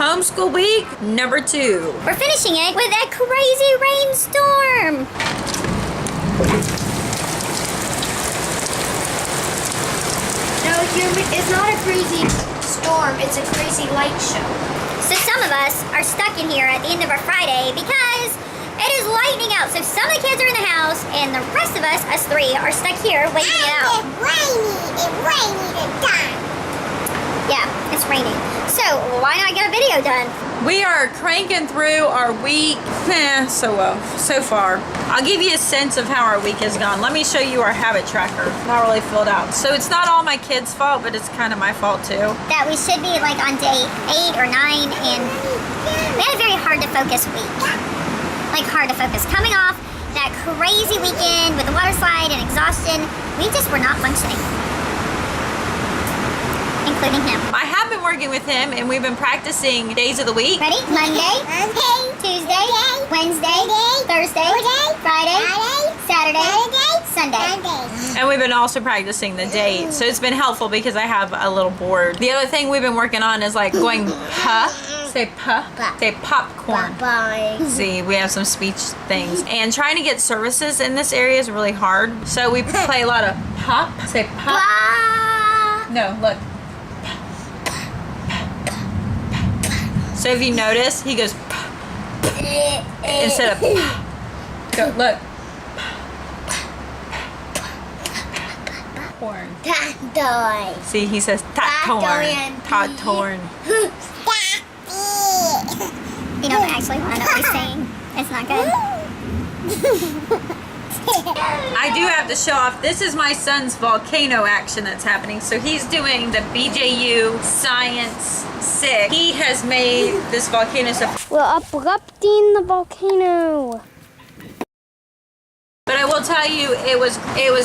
Homeschool week number 2. We're finishing it with a crazy rainstorm. No, it's not a crazy storm. It's a crazy light show. So some of us are stuck in here at the end of our Friday because it is lightning out. So some of the kids are in the house and the rest of us 3, are stuck here waiting it out. It's rainy to die. Yeah, it's raining. So why not get a video done? We are cranking through our week so far. I'll give you a sense of how our week has gone. Let me show you our habit tracker. Not really filled out. So it's not all my kids' fault, but it's kind of my fault too. That we should be like on day 8 or 9 and we had a very hard to focus week. Like hard to focus. Coming off that crazy weekend with the water slide and exhaustion, we just were not functioning. Including him. I have been working with him and we've been practicing days of the week. Ready? Monday, Tuesday, Wednesday, Thursday, Friday, Saturday, Sunday. And we've been also practicing the dates. So it's been helpful because I have a little board. The other thing we've been working on is like going puh. Say puh. Say popcorn. Bye. See, we have some speech things. And trying to get services in this area is really hard. So we play a lot of pop. Say pop. No, look. So if you notice, he goes instead of go look. Corn. Toy. See, he says torn. Torn. You don't actually want to know what he's saying. It's not good. I do have to show off. This is my son's volcano action that's happening. So he's doing the BJU Science 6. He has made this volcano stuff. We're erupting the volcano. But I will tell you, it was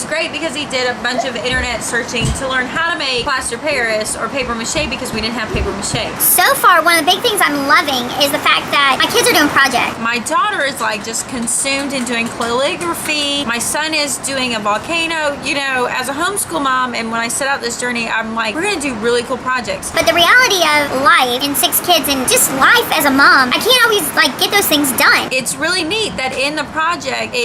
great because he did a bunch of internet searching to learn how to make plaster Paris or paper mache because we didn't have paper mache. So far, one of the big things I'm loving is the fact that my kids are doing projects. My daughter is like just consumed in doing calligraphy. My son is doing a volcano. You know, as a homeschool mom, and when I set out this journey, I'm like, we're gonna do really cool projects. But the reality of life and 6 kids and just life as a mom, I can't always like get those things done. It's really neat that in the project,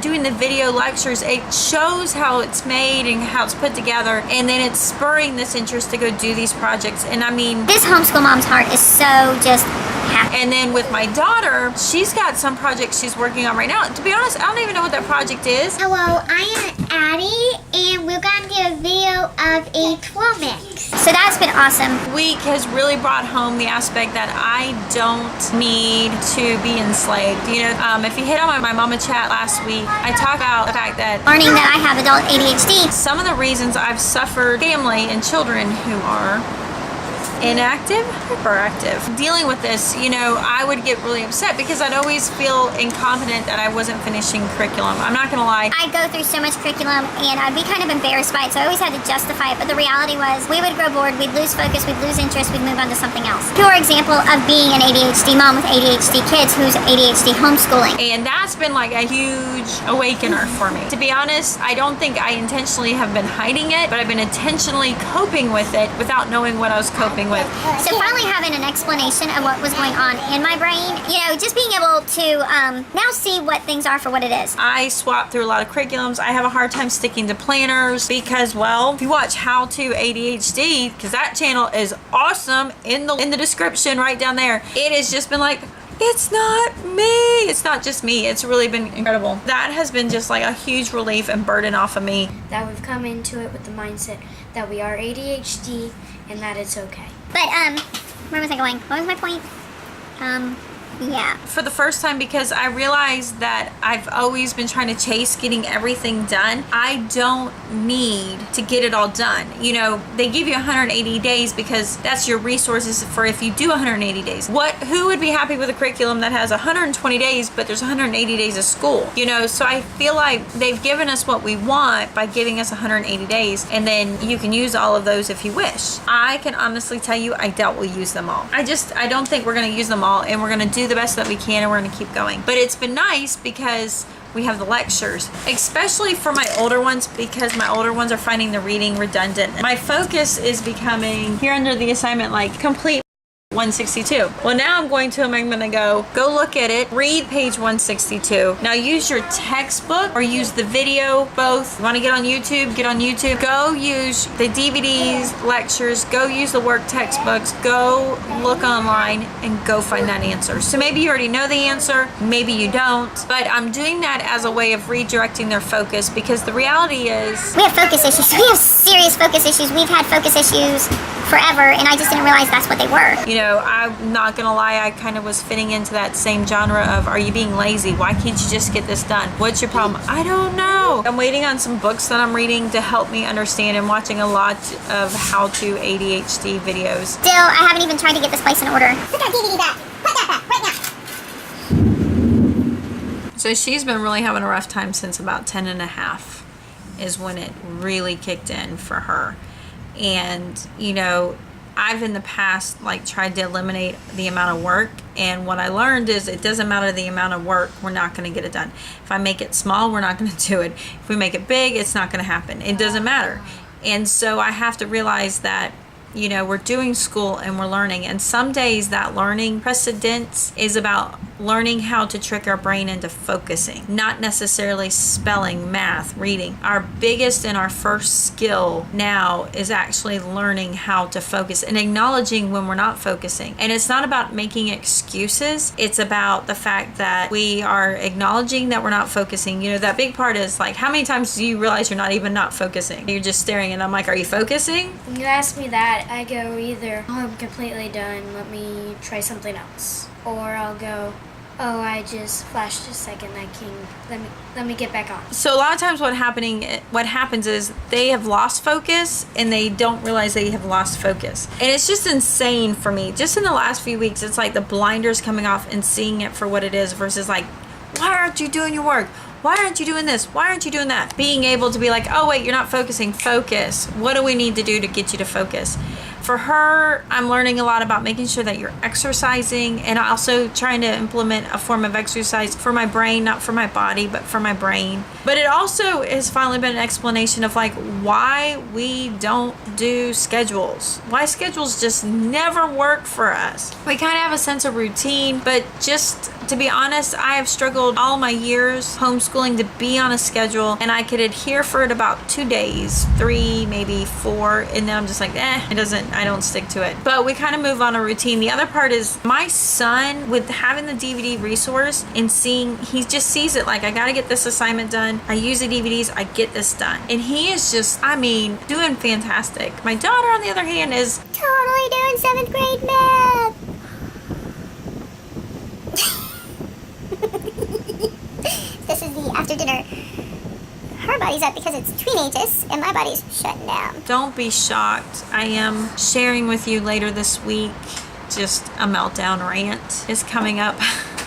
doing the video lectures, it shows how it's made and how it's put together, and then it's spurring this interest to go do these projects. And I mean, this homeschool mom's heart is so just happy. And then with my daughter, she's got some projects she's working on right now. To be honest, I don't even know what that project is. Hello, I am Addie, and we're going to do a video of a twirl mix. So that's been awesome. Week has really brought home the aspect that I don't need to be enslaved. You know, if you hit on my mama chat last week, I talked about the fact that Learning that I have adult ADHD. some of the reasons I've suffered family and children who are inactive, hyperactive. Dealing with this, you know, I would get really upset because I'd always feel incompetent that I wasn't finishing curriculum. I'm not gonna lie. I go through so much curriculum and I'd be kind of embarrassed by it, so I always had to justify it. But the reality was we would grow bored, we'd lose focus, we'd lose interest, we'd move on to something else. Pure example of being an ADHD mom with ADHD kids who's ADHD homeschooling. And that's been like a huge awakener for me. To be honest, I don't think I intentionally have been hiding it, but I've been intentionally coping with it without knowing what I was coping with. So finally having an explanation of what was going on in my brain, you know, just being able to now see what things are for what it is. I swap through a lot of curriculums. I have a hard time sticking to planners because, well, if you watch How to ADHD, because that channel is awesome, in the description right down there, it has just been like, it's not me. It's not just me. It's really been incredible. That has been just like a huge relief and burden off of me. That we've come into it with the mindset that we are ADHD and that it's okay. But where was I going? What was my point? Yeah. For the first time, because I realized that I've always been trying to chase getting everything done. I don't need to get it all done. You know, they give you 180 days because that's your resources for if you do 180 days. Who would be happy with a curriculum that has 120 days but there's 180 days of school? You know, so I feel like they've given us what we want by giving us 180 days, and then you can use all of those if you wish. I can honestly tell you I doubt we'll use them all. I don't think we're going to use them all, and we're going to do the best that we can, and we're going to keep going. But it's been nice because we have the lectures, especially for my older ones, because my older ones are finding the reading redundant. My focus is becoming, here under the assignment, like complete 162. Well, now I'm going to go look at it, read page 162. Now use your textbook or use the video, both. You want to get on YouTube, get on YouTube. Go use the DVDs, lectures, go use the work textbooks, go look online and go find that answer. So maybe you already know the answer, maybe you don't, but I'm doing that as a way of redirecting their focus, because the reality is We have focus issues. We have serious focus issues. We've had focus issues forever, and I just didn't realize that's what they were. you know, I'm not gonna lie, I kind of was fitting into that same genre of, are you being lazy? Why can't you just get this done? What's your problem? I don't know. I'm waiting on some books that I'm reading to help me understand, and watching a lot of how-to ADHD videos. Still, I haven't even tried to get this place in order. Put that DVD back. Put that back right now. So she's been really having a rough time since about 10 and a half is when it really kicked in for her. And, you know, I've in the past like tried to eliminate the amount of work, and what I learned is it doesn't matter the amount of work, we're not going to get it done. If I make it small, we're not going to do it. If we make it big, it's not going to happen. It doesn't matter. And so I have to realize that, you know, we're doing school and we're learning, and some days that learning precedence is about learning how to trick our brain into focusing, not necessarily spelling, math, reading. Our biggest and our first skill now is actually learning how to focus and acknowledging when we're not focusing. And it's not about making excuses, it's about the fact that we are acknowledging that we're not focusing. You know, that big part is like, how many times do you realize you're not focusing? You're just staring, and I'm like, are you focusing? When you ask me that, I go either, oh, I'm completely done, let me try something else. Or I'll go, oh, I just flashed a second, let me get back on. So a lot of times what happens is they have lost focus and they don't realize they have lost focus. And it's just insane for me. Just in the last few weeks, it's like the blinders coming off and seeing it for what it is, versus like, why aren't you doing your work? Why aren't you doing this? Why aren't you doing that? Being able to be like, oh wait, you're not focusing. Focus. What do we need to do to get you to focus? For her, I'm learning a lot about making sure that you're exercising, and also trying to implement a form of exercise for my brain, not for my body, but for my brain. But it also has finally been an explanation of like why we don't do schedules. Why schedules just never work for us. We kind of have a sense of routine, but just to be honest, I have struggled all my years homeschooling to be on a schedule, and I could adhere for it about 2 days, 3, maybe 4, and then I'm just like, I don't stick to it. But we kind of move on a routine. The other part is my son, with having the DVD resource and seeing, he just sees it like, I gotta get this assignment done. I use the DVDs, I get this done. And he is just, doing fantastic. My daughter, on the other hand, is Totally doing 7th grade math. This is the after dinner. Her body's up because it's teenagers, and my body's shutting down. Don't be shocked. I am sharing with you later this week just a meltdown rant is coming up.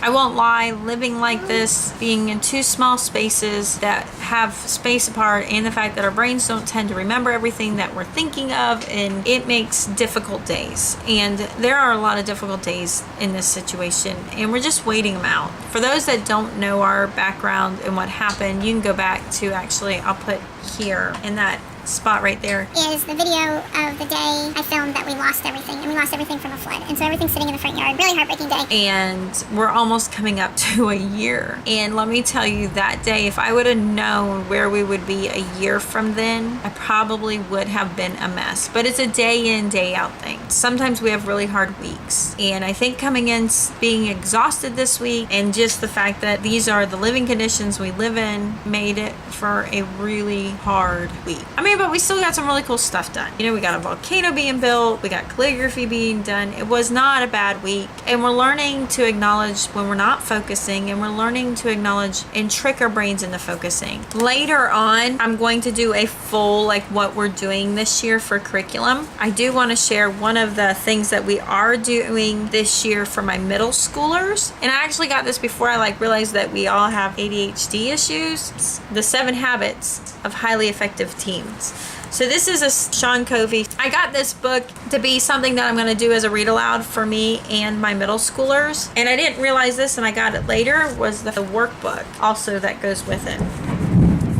I won't lie, living like this, being in 2 small spaces that have space apart, and the fact that our brains don't tend to remember everything that we're thinking of, and it makes difficult days. And there are a lot of difficult days in this situation, and we're just waiting them out. For those that don't know our background and what happened, you can go back to, actually, I'll put here in that spot right there, is the video of the day I filmed that we lost everything, and we lost everything from a flood, and so everything's sitting in the front yard. Really heartbreaking day. And we're almost coming up to a year, and let me tell you, that day, if I would have known where we would be a year from then, I probably would have been a mess. But it's a day in, day out thing. Sometimes we have really hard weeks, and I think coming in being exhausted this week, and just the fact that these are the living conditions we live in, made it for a really hard week. But we still got some really cool stuff done. You know, we got a volcano being built, we got calligraphy being done. It was not a bad week, and we're learning to acknowledge when we're not focusing, and we're learning to acknowledge and trick our brains into focusing. Later on, I'm going to do a full, like, what we're doing this year for curriculum. I do want to share one of the things that we are doing this year for my middle schoolers, and I actually got this before I realized that we all have ADHD issues. The 7 habits of highly effective teams. So this is a Sean Covey. I got this book to be something that I'm going to do as a read aloud for me and my middle schoolers. And I didn't realize this, and I got it later, was the workbook also that goes with it.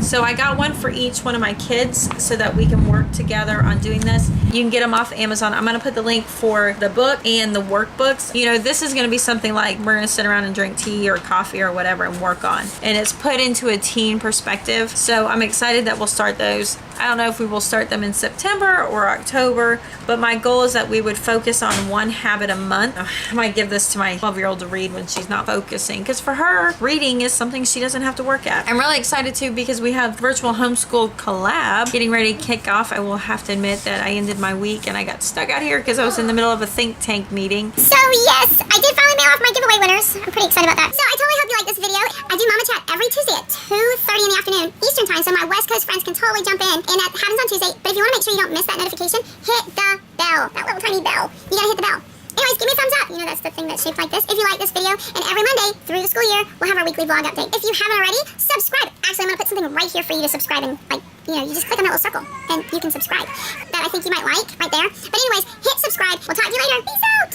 So I got one for each one of my kids so that we can work together on doing this. You can get them off Amazon. I'm going to put the link for the book and the workbooks. You know, this is going to be something like we're going to sit around and drink tea or coffee or whatever and work on. And it's put into a teen perspective. So I'm excited that we'll start those. I don't know if we will start them in September or October, but my goal is that we would focus on one habit a month. I might give this to my 12-year-old to read when she's not focusing, because for her, reading is something she doesn't have to work at. I'm really excited too because we have virtual homeschool collab getting ready to kick off. I will have to admit that I ended my week and I got stuck out here because I was in the middle of a think tank meeting. So yes, I did finally mail off my giveaway winners. I'm pretty excited about that. So I totally hope you like this video. I do Mama Chat every Tuesday at 2:30 in the afternoon Eastern time, so my West Coast friends can totally jump in. And that happens on Tuesday. But if you want to make sure you don't miss that notification, hit the bell. That little tiny bell. You gotta hit the bell. Anyways, give me a thumbs up. You know, that's the thing that's shaped like this. If you like this video, and every Monday through the school year, we'll have our weekly vlog update. If you haven't already, subscribe. Actually, I'm gonna put something right here for you to subscribe and, like, you know, you just click on that little circle and you can subscribe. That I think you might like right there. But anyways, hit subscribe. We'll talk to you later. Peace out.